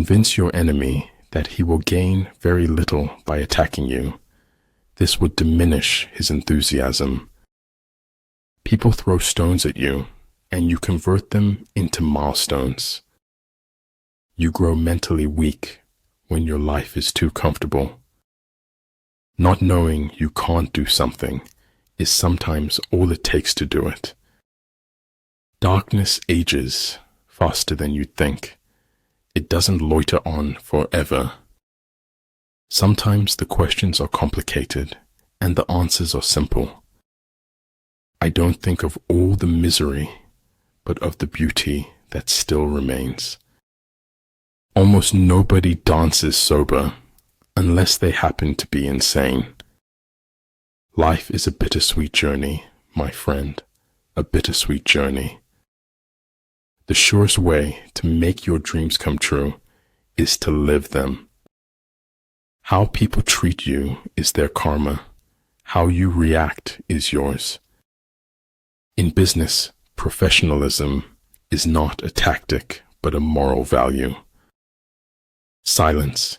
Convince your enemy that he will gain very little by attacking you. This would diminish his enthusiasm. People throw stones at you, and you convert them into milestones. You grow mentally weak when your life is too comfortable. Not knowing you can't do something is sometimes all it takes to do it. Darkness ages faster than you'd think. It doesn't loiter on forever. Sometimes the questions are complicated and the answers are simple. I don't think of all the misery, but of the beauty that still remains. Almost nobody dances sober unless they happen to be insane. Life is a bittersweet journey, my friend, a bittersweet journey. The surest way to make your dreams come true is to live them. How people treat you is their karma. How you react is yours. In business, professionalism is not a tactic but a moral value. Silence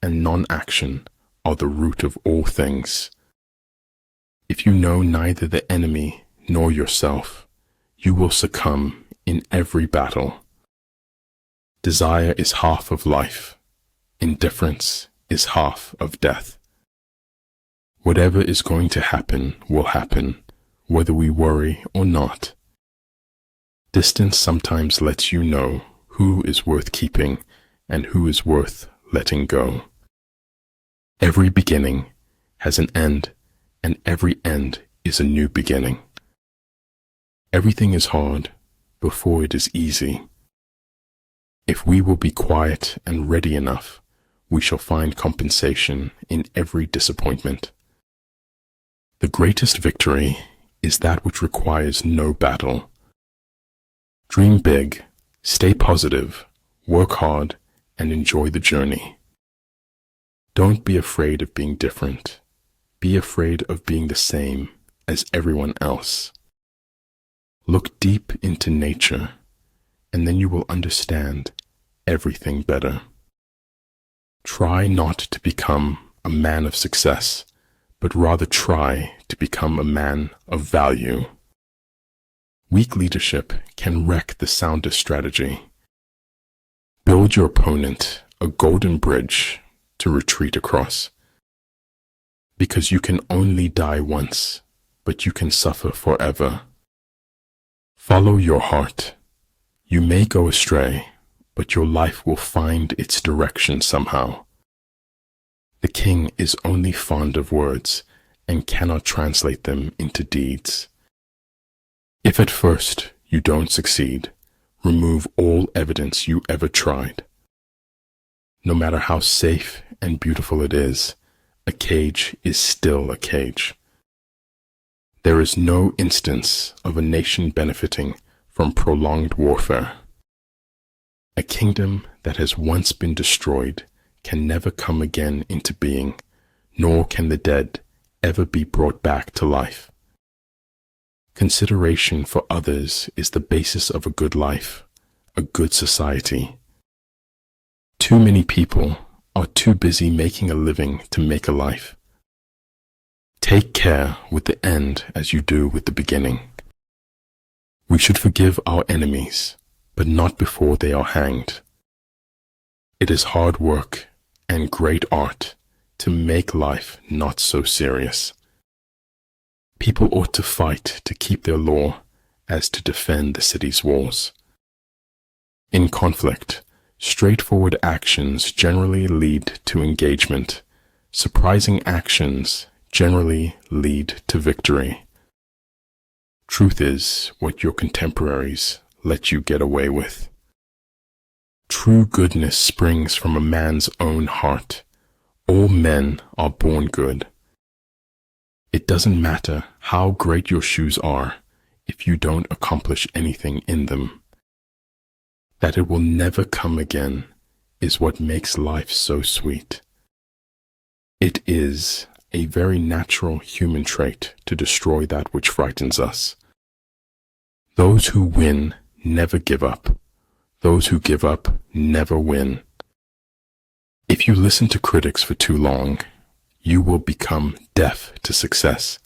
and non-action are the root of all things. If you know neither the enemy nor yourself, you will succumb in every battle. Desire is half of life. Indifference is half of death. Whatever is going to happen will happen, whether we worry or not. Distance sometimes lets you know who is worth keeping and who is worth letting go. Every beginning has an end, and every end is a new beginning. Everything is hard before it is easy. If we will be quiet and ready enough, we shall find compensation in every disappointment. The greatest victory is that which requires no battle. Dream big, stay positive, work hard, and enjoy the journey. Don't be afraid of being different. Be afraid of being the same as everyone else. Look deep into nature, and then you will understand everything better. Try not to become a man of success, but rather try to become a man of value. Weak leadership can wreck the soundest strategy. Build your opponent a golden bridge to retreat across. Because you can only die once, but you can suffer forever. Follow your heart. You may go astray, but your life will find its direction somehow. The king is only fond of words and cannot translate them into deeds. If at first you don't succeed, remove all evidence you ever tried. No matter how safe and beautiful it is, a cage is still a cage. There is no instance of a nation benefiting from prolonged warfare. A kingdom that has once been destroyed can never come again into being, nor can the dead ever be brought back to life. Consideration for others is the basis of a good life, a good society. Too many people are too busy making a living to make a life. Take care with the end as you do with the beginning. We should forgive our enemies, but not before they are hanged. It is hard work and great art to make life not so serious. People ought to fight to keep their law as to defend the city's walls. In conflict, straightforward actions generally lead to engagement. Surprising actions generally lead to victory. Truth is what your contemporaries let you get away with. True goodness springs from a man's own heart. All men are born good. It doesn't matter how great your shoes are if you don't accomplish anything in them. That it will never come again is what makes life so sweet. It is a very natural human trait to destroy that which frightens us. Those who win never give up. Those who give up never win. If you listen to critics for too long, you will become deaf to success.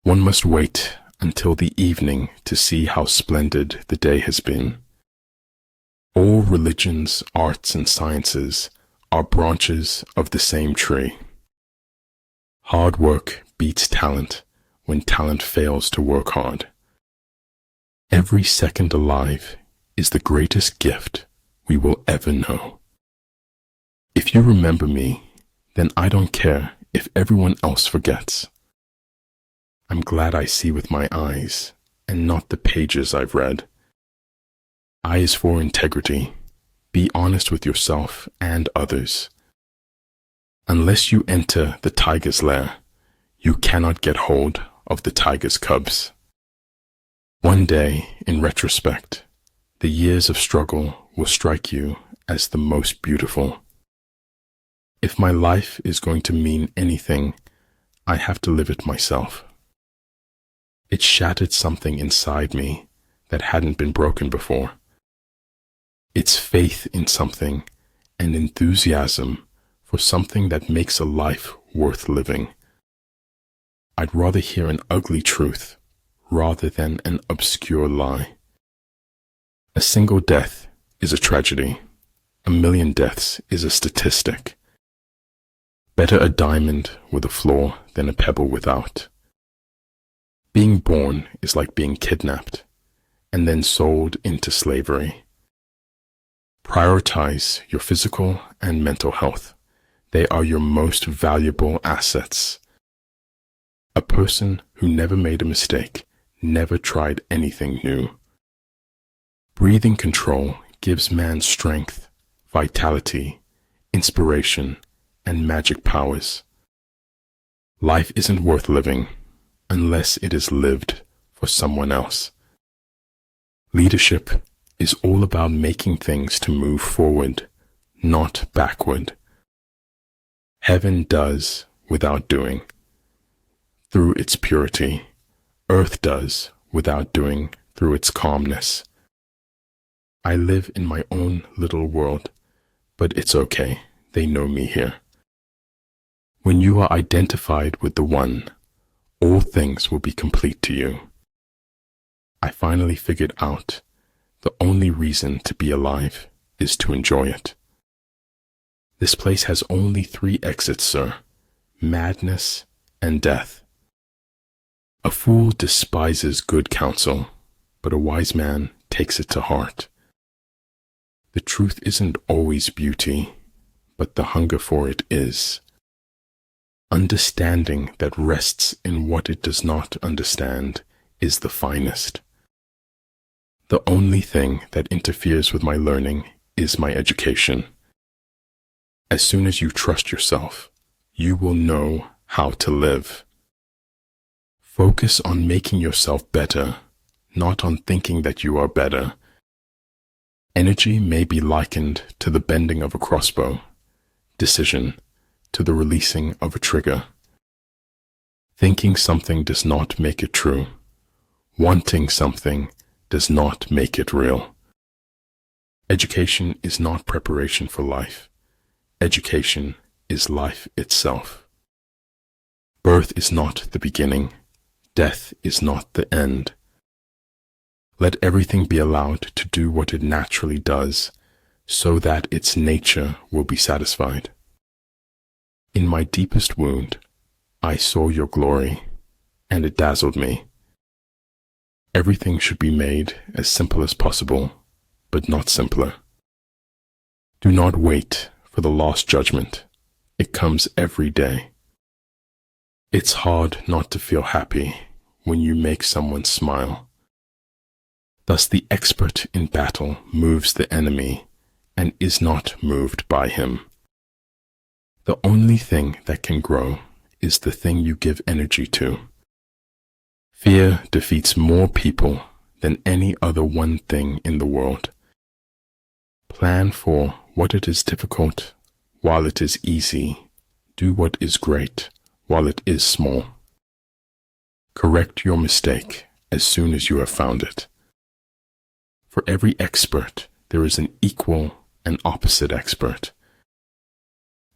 One must wait until the evening to see how splendid the day has been. All religions, arts, and sciences are branches of the same tree. Hard work beats talent when talent fails to work hard. Every second alive is the greatest gift we will ever know. If you remember me, then I don't care if everyone else forgets. I'm glad I see with my eyes and not the pages I've read. I is for integrity. Be honest with yourself and others. Unless you enter the tiger's lair, you cannot get hold of the tiger's cubs. One day, in retrospect, the years of struggle will strike you as the most beautiful. If my life is going to mean anything, I have to live it myself. It shattered something inside me that hadn't been broken before. It's faith in something and enthusiasm for something that makes a life worth living. I'd rather hear an ugly truth rather than an obscure lie. A single death is a tragedy. 1,000,000 deaths is a statistic. Better a diamond with a flaw than a pebble without. Being born is like being kidnapped and then sold into slavery. Prioritize your physical and mental health. They are your most valuable assets. A person who never made a mistake never tried anything new. Breathing control gives man strength, vitality, inspiration, and magic powers. Life isn't worth living unless it is lived for someone else. Leadership is all about making things to move forward, not backward. Heaven does without doing. Through its purity, earth does without doing through its calmness. I live in my own little world, but it's okay, they know me here. When you are identified with the One, all things will be complete to you. I finally figured out the only reason to be alive is to enjoy it. This place has only 3 exits, sir: madness and death. A fool despises good counsel, but a wise man takes it to heart. The truth isn't always beauty, but the hunger for it is. Understanding that rests in what it does not understand is the finest. The only thing that interferes with my learning is my education. As soon as you trust yourself, you will know how to live. Focus on making yourself better, not on thinking that you are better. Energy may be likened to the bending of a crossbow, decision to the releasing of a trigger. Thinking something does not make it true. Wanting something does not make it real. Education is not preparation for life. Education is life itself. Birth is not the beginning. Death is not the end. Let everything be allowed to do what it naturally does, so that its nature will be satisfied. In my deepest wound, I saw your glory, and it dazzled me. Everything should be made as simple as possible, but not simpler. Do not wait for the last judgment. It comes every day. It's hard not to feel happy when you make someone smile. Thus the expert in battle moves the enemy and is not moved by him. The only thing that can grow is the thing you give energy to. Fear defeats more people than any other one thing in the world. Plan for what it is difficult while it is easy. Do what is great while it is small. Correct your mistake as soon as you have found it. For every expert, there is an equal and opposite expert.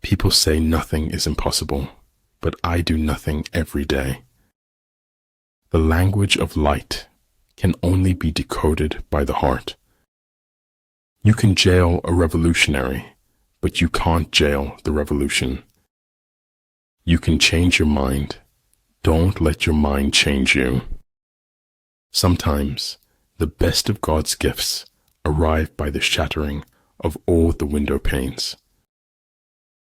People say nothing is impossible, but I do nothing every day. The language of light can only be decoded by the heart. You can jail a revolutionary, but you can't jail the revolution. You can change your mind. Don't let your mind change you. Sometimes the best of God's gifts arrive by the shattering of all the window panes.